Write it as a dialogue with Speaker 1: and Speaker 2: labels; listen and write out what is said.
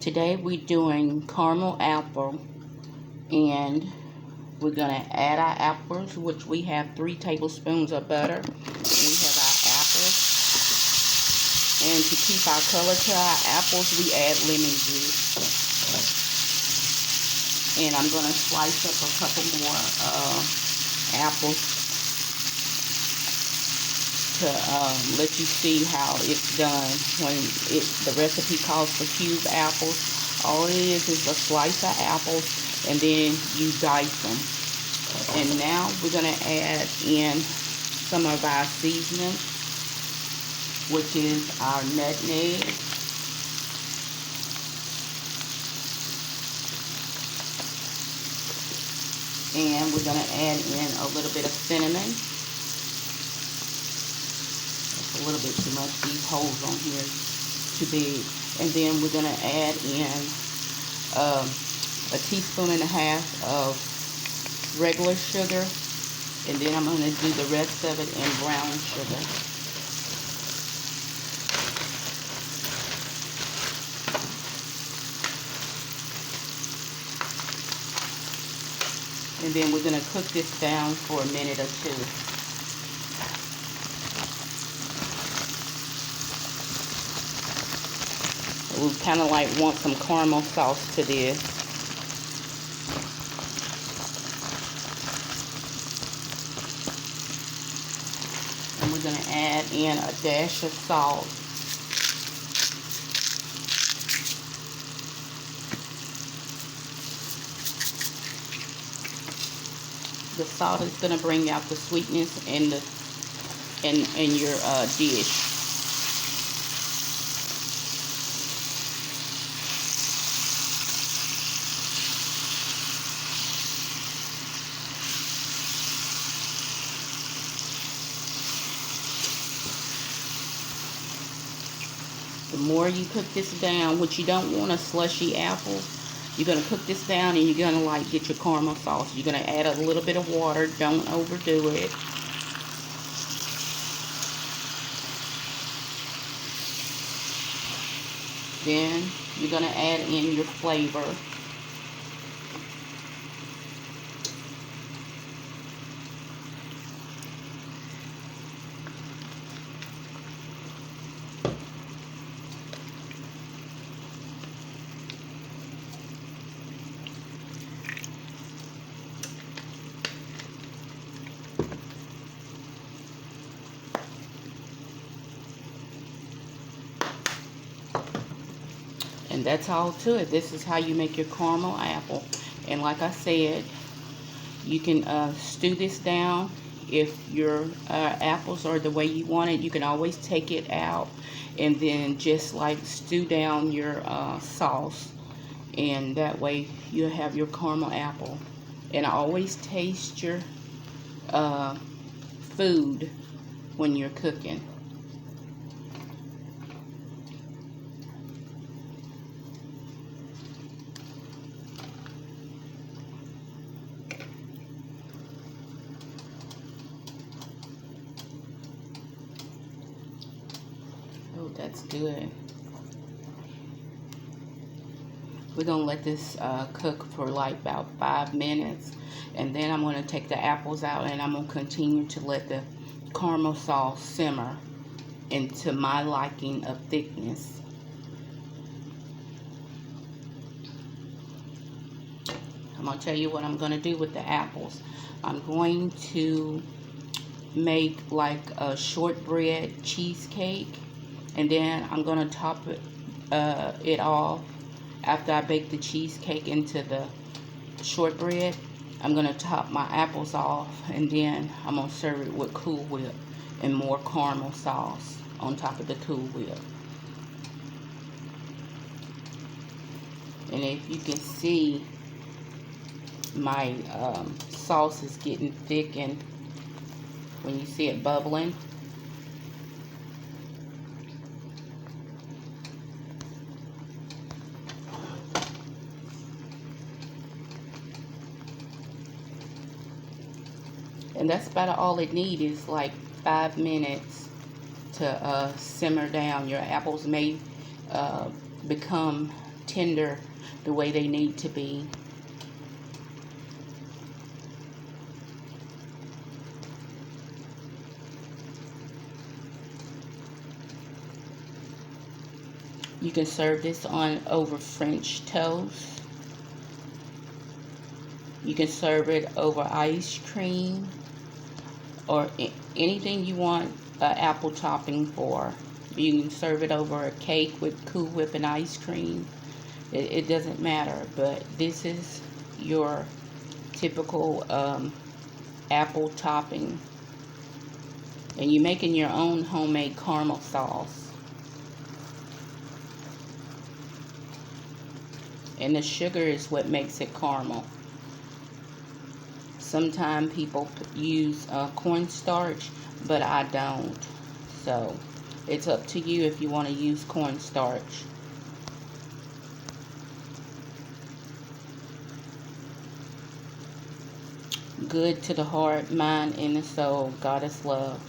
Speaker 1: Today we're doing caramel apple, and we're gonna add our apples, which we have 3 tablespoons of butter. We have our apples, and to keep our color to our apples, we add lemon juice. And I'm gonna slice up a couple more apples to let you see how it's done. When the recipe calls for cube apples, all it is a slice of apples, and then you dice them. And now we're gonna add in some of our seasoning, which is our nutmeg, and we're gonna add in a little bit of cinnamon. A little bit too much. These holes on here too big. And then we're gonna add in a teaspoon and a half of regular sugar, and then I'm gonna do the rest of it in brown sugar. And then we're gonna cook this down for a minute or two. We kind of like want some caramel sauce to this. And we're going to add in a dash of salt. The salt is going to bring out the sweetness in your dish. The more you cook this down, which you don't want a slushy apple, you're going to cook this down and you're going to like get your caramel sauce. You're going to add a little bit of water. Don't overdo it. Then you're going to add in your flavor. And that's all to it. This is how you make your caramel apple. And like I said, you can stew this down. If your apples are the way you want it, you can always take it out and then just like stew down your sauce. And that way you'll have your caramel apple. And always taste your food when you're cooking. Oh, that's good. We're going to let this cook for like about 5 minutes. And then I'm going to take the apples out and I'm going to continue to let the caramel sauce simmer into my liking of thickness. I'm going to tell you what I'm going to do with the apples. I'm going to make like a shortbread cheesecake. And then I'm going to top it off after I bake the cheesecake into the shortbread. I'm going to top my apples off, and then I'm going to serve it with Cool Whip and more caramel sauce on top of the Cool Whip. And if you can see, my sauce is getting thickened when you see it bubbling. And that's about all it needs, is like 5 minutes to simmer down. Your apples may become tender the way they need to be. You can serve this on over French toast. You can serve it over ice cream or anything you want an apple topping for. You can serve it over a cake with Cool Whip and ice cream. It doesn't matter, but this is your typical apple topping. And you're making your own homemade caramel sauce. And the sugar is what makes it caramel. Sometimes people use cornstarch, but I don't. So it's up to you if you want to use cornstarch. Good to the heart, mind, and the soul. Goddess love.